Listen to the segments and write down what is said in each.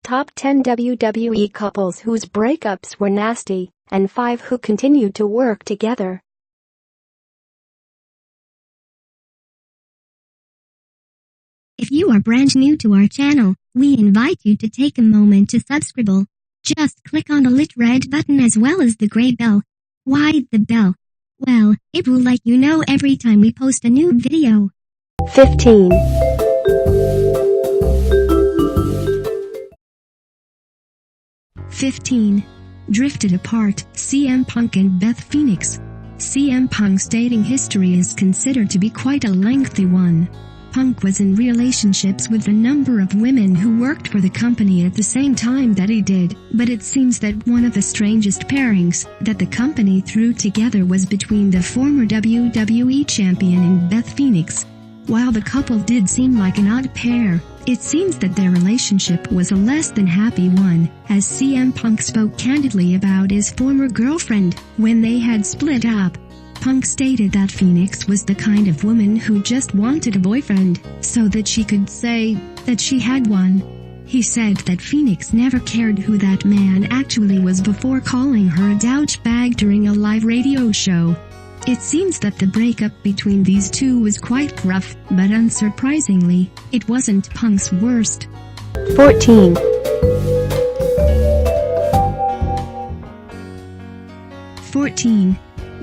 Top 10 WWE couples whose breakups were nasty, and 5 who continued to work together. If you are brand new to our channel, we invite you to take a moment to subscribe. Just click on the lit red button as well as the gray bell. Why the bell? Well, it will let you know every time we post a new video. 15. Drifted apart, CM Punk and Beth Phoenix. CM Punk's dating history is considered to be quite a lengthy one. Punk was in relationships with a number of women who worked for the company at the same time that he did, but it seems that one of the strangest pairings that the company threw together was between the former WWE champion and Beth Phoenix. While the couple did seem like an odd pair, it seems that their relationship was a less than happy one, as CM Punk spoke candidly about his former girlfriend when they had split up. Punk stated that Phoenix was the kind of woman who just wanted a boyfriend, so that she could say that she had one. He said that Phoenix never cared who that man actually was before calling her a douchebag during a live radio show. It seems that the breakup between these two was quite rough, but unsurprisingly, it wasn't Punk's worst. 14.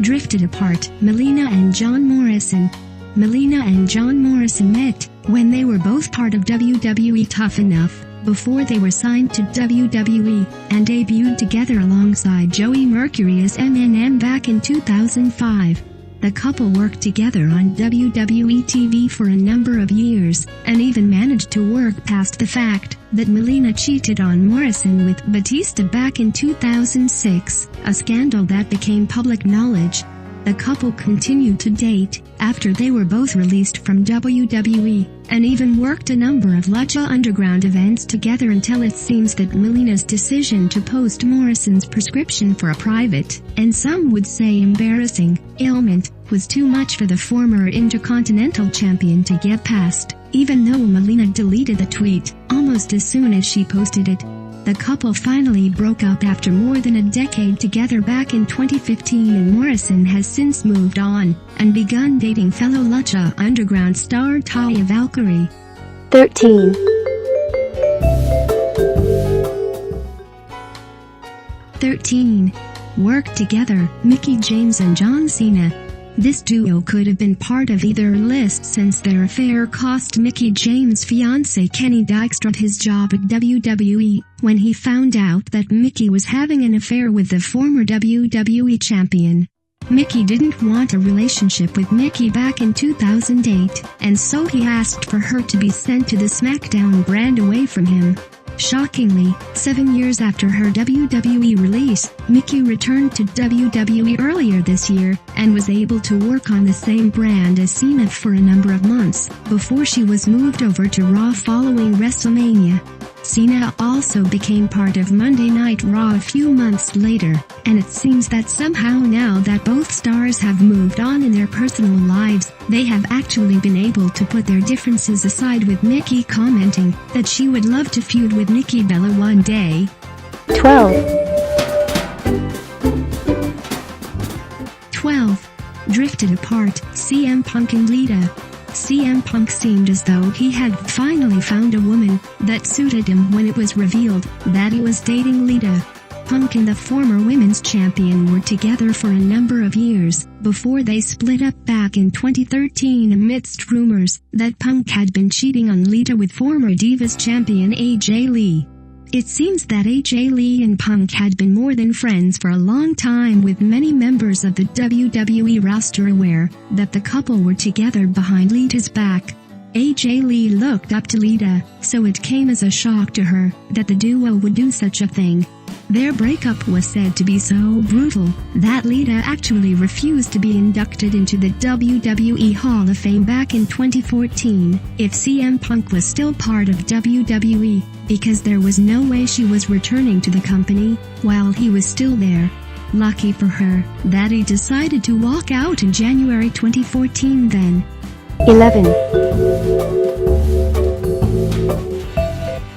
Drifted apart, Melina and John Morrison. Melina and John Morrison met when they were both part of WWE Tough Enough, before they were signed to WWE, and debuted together alongside Joey Mercury as M&M back in 2005. The couple worked together on WWE TV for a number of years, and even managed to work past the fact that Melina cheated on Morrison with Batista back in 2006, a scandal that became public knowledge. The couple continued to date after they were both released from WWE, and even worked a number of Lucha Underground events together until it seems that Melina's decision to post Morrison's prescription for a private, and some would say embarrassing, ailment, was too much for the former Intercontinental Champion to get past, even though Melina deleted the tweet almost as soon as she posted it. The couple finally broke up after more than a decade together back in 2015, and Morrison has since moved on and begun dating fellow Lucha Underground star Taya Valkyrie. 13. Worked together, Mickie James and John Cena. This duo could have been part of either list since their affair cost Mickie James' fiancé Kenny Dykstra his job at WWE, when he found out that Mickie was having an affair with the former WWE champion. Mickie didn't want a relationship with Mickie back in 2008, and so he asked for her to be sent to the SmackDown brand away from him. Shockingly, 7 years after her WWE release, Mickie returned to WWE earlier this year, and was able to work on the same brand as Cena for a number of months, before she was moved over to Raw following WrestleMania. Cena also became part of Monday Night Raw a few months later, and it seems that somehow now that both stars have moved on in their personal lives, they have actually been able to put their differences aside, with Mickie commenting that she would love to feud with Nikki Bella one day. 12. Drifted apart, CM Punk and Lita. CM Punk seemed as though he had finally found a woman that suited him when it was revealed that he was dating Lita. Punk and the former women's champion were together for a number of years, before they split up back in 2013 amidst rumors that Punk had been cheating on Lita with former Divas champion AJ Lee. It seems that AJ Lee and Punk had been more than friends for a long time, with many members of the WWE roster aware that the couple were together behind Lita's back. AJ Lee looked up to Lita, so it came as a shock to her that the duo would do such a thing. Their breakup was said to be so brutal that Lita actually refused to be inducted into the WWE Hall of Fame back in 2014 if CM Punk was still part of WWE, because there was no way she was returning to the company while he was still there. Lucky for her, that he decided to walk out in January 2014 then. 11.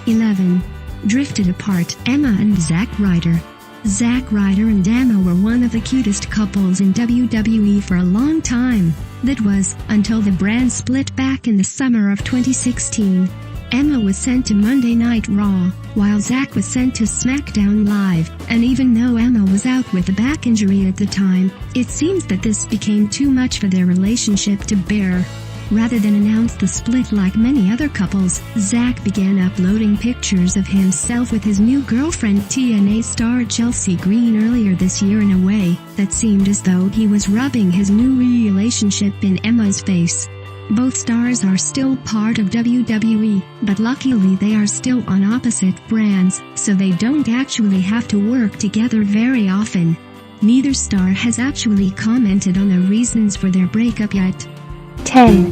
11. Drifted apart, Emma and Zack Ryder. Zack Ryder and Emma were one of the cutest couples in WWE for a long time. That was, until the brand split back in the summer of 2016. Emma was sent to Monday Night Raw, while Zack was sent to SmackDown Live, and even though Emma was out with a back injury at the time, it seems that this became too much for their relationship to bear. Rather than announce the split like many other couples, Zack began uploading pictures of himself with his new girlfriend TNA star Chelsea Green earlier this year in a way that seemed as though he was rubbing his new relationship in Emma's face. Both stars are still part of WWE, but luckily they are still on opposite brands, so they don't actually have to work together very often. Neither star has actually commented on the reasons for their breakup yet. 10.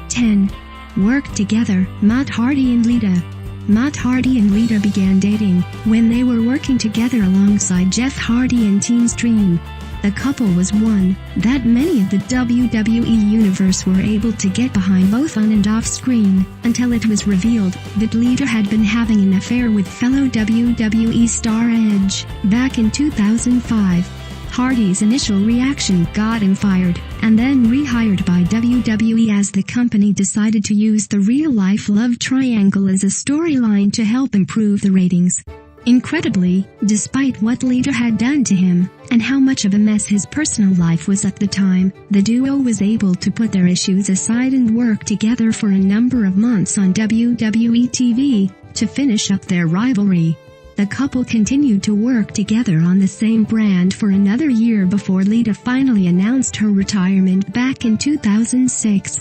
10. Worked together, Matt Hardy and Lita. Matt Hardy and Lita began dating when they were working together alongside Jeff Hardy and Team Stream. The couple was one that many of the WWE universe were able to get behind both on and off screen, until it was revealed that Lita had been having an affair with fellow WWE star Edge back in 2005. Hardy's initial reaction got him fired, and then rehired by WWE as the company decided to use the real-life love triangle as a storyline to help improve the ratings. Incredibly, despite what Lita had done to him, and how much of a mess his personal life was at the time, the duo was able to put their issues aside and work together for a number of months on WWE TV, to finish up their rivalry. The couple continued to work together on the same brand for another year before Lita finally announced her retirement back in 2006.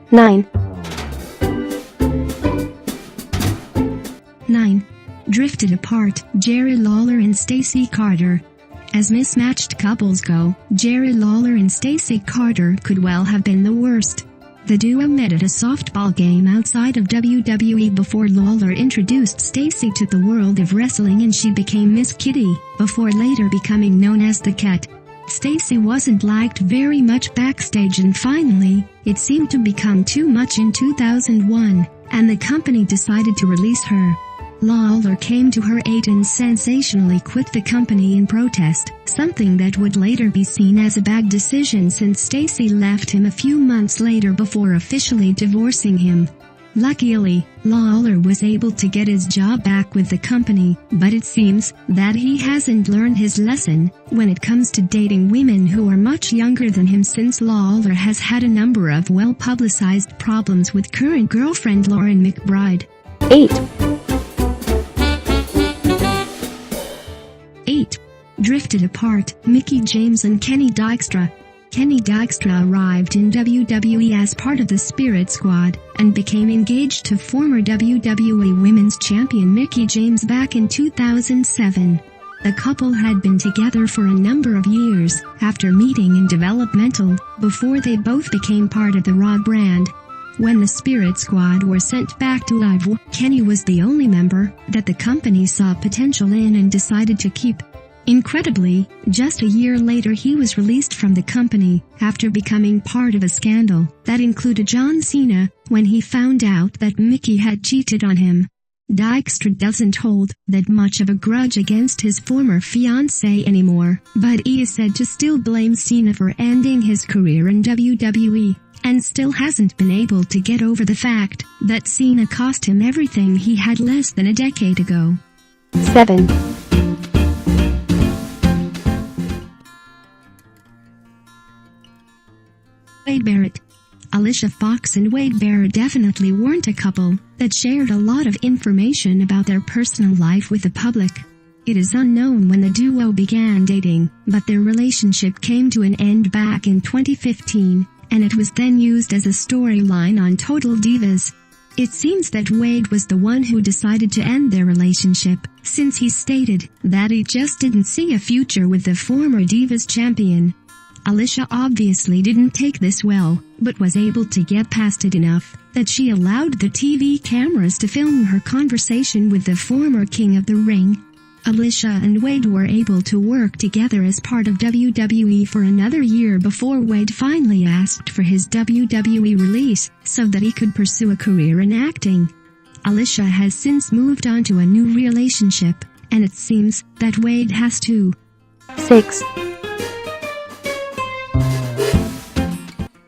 9. 9. Drifted apart, Jerry Lawler and Stacey Carter. As mismatched couples go, Jerry Lawler and Stacey Carter could well have been the worst. The duo met at a softball game outside of WWE before Lawler introduced Stacey to the world of wrestling and she became Miss Kitty, before later becoming known as the Cat. Stacey wasn't liked very much backstage and finally, it seemed to become too much in 2001, and the company decided to release her. Lawler came to her aid and sensationally quit the company in protest, something that would later be seen as a bad decision since Stacey left him a few months later before officially divorcing him. Luckily, Lawler was able to get his job back with the company, but it seems that he hasn't learned his lesson when it comes to dating women who are much younger than him, since Lawler has had a number of well-publicized problems with current girlfriend Lauren McBride. 8. 8. Drifted apart, Mickie James and Kenny Dykstra. Kenny Dykstra arrived in WWE as part of the Spirit Squad, and became engaged to former WWE Women's Champion Mickie James back in 2007. The couple had been together for a number of years, after meeting in developmental, before they both became part of the Raw brand. When the Spirit Squad were sent back to Live, Kenny was the only member that the company saw potential in and decided to keep. Incredibly, just a year later he was released from the company, after becoming part of a scandal that included John Cena, when he found out that Mickie had cheated on him. Dykstra doesn't hold that much of a grudge against his former fiancée anymore, but he is said to still blame Cena for ending his career in WWE. And still hasn't been able to get over the fact that Cena cost him everything he had less than a decade ago. 7. 8. Barrett. Alicia Fox and Wade Barrett definitely weren't a couple that shared a lot of information about their personal life with the public. It is unknown when the duo began dating, but their relationship came to an end back in 2015. And it was then used as a storyline on Total Divas. It seems that Wade was the one who decided to end their relationship, since he stated that he just didn't see a future with the former Divas champion. Alicia obviously didn't take this well, but was able to get past it enough that she allowed the TV cameras to film her conversation with the former King of the Ring, Alicia and Wade were able to work together as part of WWE for another year before Wade finally asked for his WWE release so that he could pursue a career in acting. Alicia has since moved on to a new relationship, and it seems that Wade has too. 6.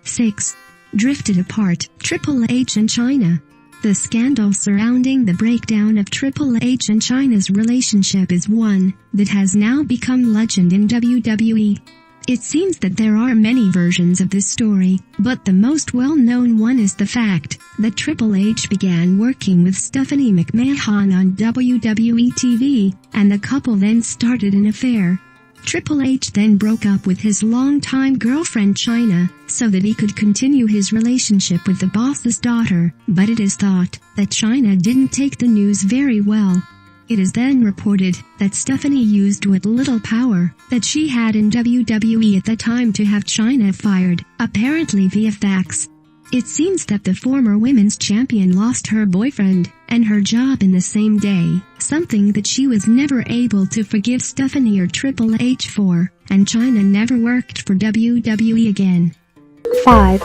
6. Drifted apart, Triple H and Chyna. The scandal surrounding the breakdown of Triple H and Chyna's relationship is one that has now become legend in WWE. It seems that there are many versions of this story, but the most well-known one is the fact that Triple H began working with Stephanie McMahon on WWE TV, and the couple then started an affair. Triple H then broke up with his longtime girlfriend Chyna, so that he could continue his relationship with the boss's daughter, but it is thought that Chyna didn't take the news very well. It is then reported that Stephanie used what little power that she had in WWE at the time to have Chyna fired, apparently via fax. It seems that the former women's champion lost her boyfriend and her job in the same day, something that she was never able to forgive Stephanie or Triple H for, and Chyna never worked for WWE again. 5.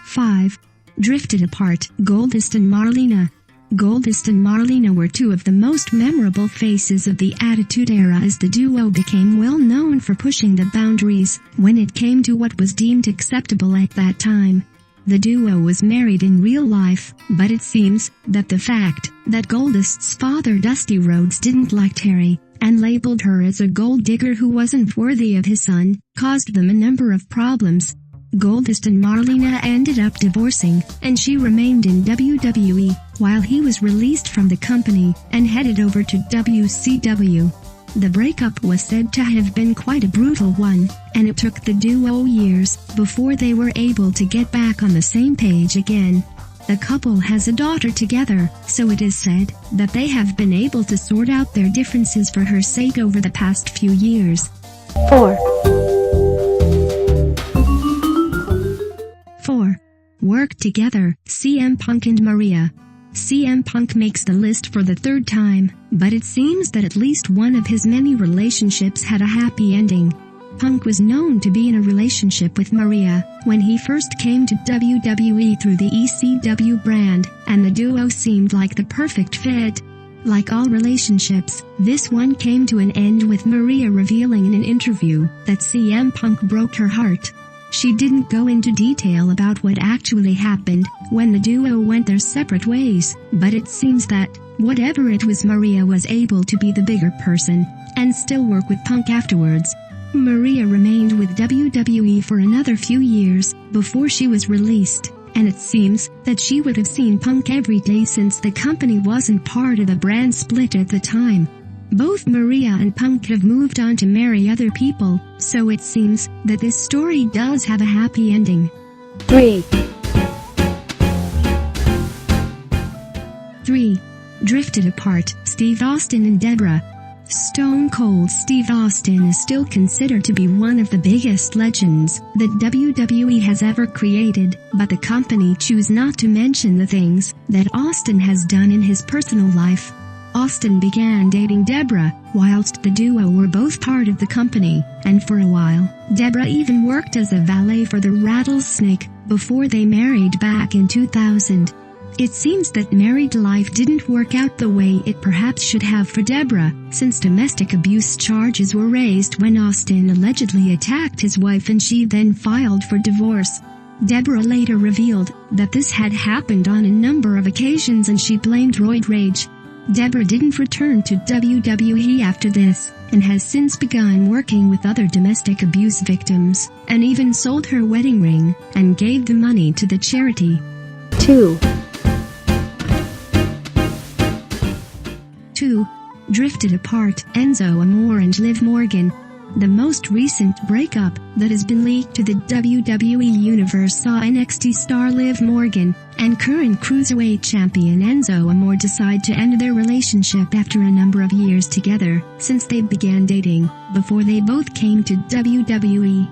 5. Drifted apart, Goldust and Marlena. Goldust and Marlena were two of the most memorable faces of the Attitude Era as the duo became well known for pushing the boundaries when it came to what was deemed acceptable at that time. The duo was married in real life, but it seems that the fact that Goldust's father Dusty Rhodes didn't like Terry and labeled her as a gold digger who wasn't worthy of his son caused them a number of problems. Goldust and Marlena ended up divorcing, and she remained in WWE, while he was released from the company and headed over to WCW. The breakup was said to have been quite a brutal one, and it took the duo years before they were able to get back on the same page again. The couple has a daughter together, so it is said that they have been able to sort out their differences for her sake over the past few years. 4. 4. Work together, CM Punk and Maria. CM Punk makes the list for the third time, but it seems that at least one of his many relationships had a happy ending. Punk was known to be in a relationship with Maria when he first came to WWE through the ECW brand, and the duo seemed like the perfect fit. Like all relationships, this one came to an end with Maria revealing in an interview that CM Punk broke her heart. She didn't go into detail about what actually happened when the duo went their separate ways, but it seems that, whatever it was, Maria was able to be the bigger person and still work with Punk afterwards. Maria remained with WWE for another few years before she was released, and it seems that she would have seen Punk every day since the company wasn't part of the brand split at the time. Both Maria and Punk have moved on to marry other people, so it seems that this story does have a happy ending. 3. 3. Drifted apart, Steve Austin and Debra. Stone Cold Steve Austin is still considered to be one of the biggest legends that WWE has ever created, but the company choose not to mention the things that Austin has done in his personal life. Austin began dating Debra whilst the duo were both part of the company, and for a while, Debra even worked as a valet for the Rattlesnake before they married back in 2000. It seems that married life didn't work out the way it perhaps should have for Debra, since domestic abuse charges were raised when Austin allegedly attacked his wife and she then filed for divorce. Debra later revealed that this had happened on a number of occasions and she blamed roid rage. Debra didn't return to WWE after this, and has since begun working with other domestic abuse victims, and even sold her wedding ring, and gave the money to the charity. 2. 2. Drifted apart, Enzo Amore and Liv Morgan. The most recent breakup that has been leaked to the WWE Universe saw NXT star Liv Morgan and current Cruiserweight champion Enzo Amore decide to end their relationship after a number of years together, since they began dating, before they both came to WWE.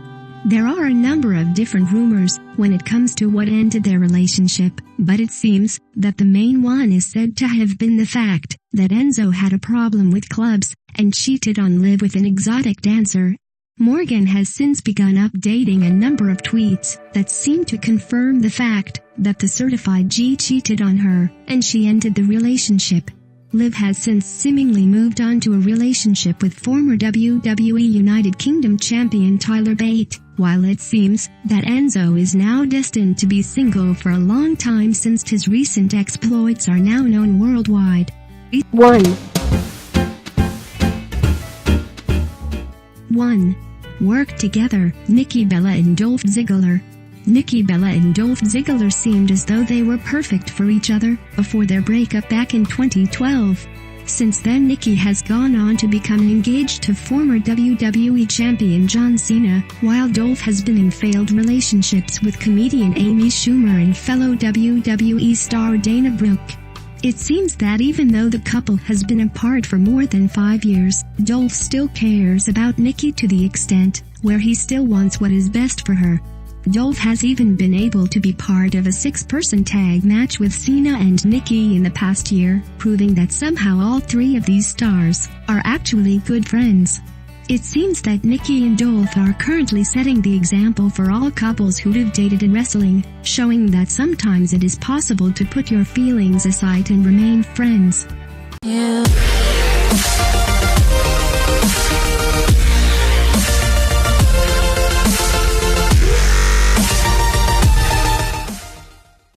There are a number of different rumors when it comes to what ended their relationship, but it seems that the main one is said to have been the fact that Enzo had a problem with clubs and cheated on Liv with an exotic dancer. Morgan has since begun updating a number of tweets that seem to confirm the fact that the certified G cheated on her and she ended the relationship. Liv has since seemingly moved on to a relationship with former WWE United Kingdom champion Tyler Bate, while it seems that Enzo is now destined to be single for a long time since his recent exploits are now known worldwide. 1. 1. Work together, Nikki Bella and Dolph Ziggler. Nikki Bella and Dolph Ziggler seemed as though they were perfect for each other before their breakup back in 2012. Since then, Nikki has gone on to become engaged to former WWE champion John Cena, while Dolph has been in failed relationships with comedian Amy Schumer and fellow WWE star Dana Brooke. It seems that even though the couple has been apart for more than 5 years, Dolph still cares about Nikki to the extent where he still wants what is best for her. Dolph has even been able to be part of a 6-person tag match with Cena and Nikki in the past year, proving that somehow all 3 of these stars are actually good friends. It seems that Nikki and Dolph are currently setting the example for all couples who have dated in wrestling, showing that sometimes it is possible to put your feelings aside and remain friends. Yeah.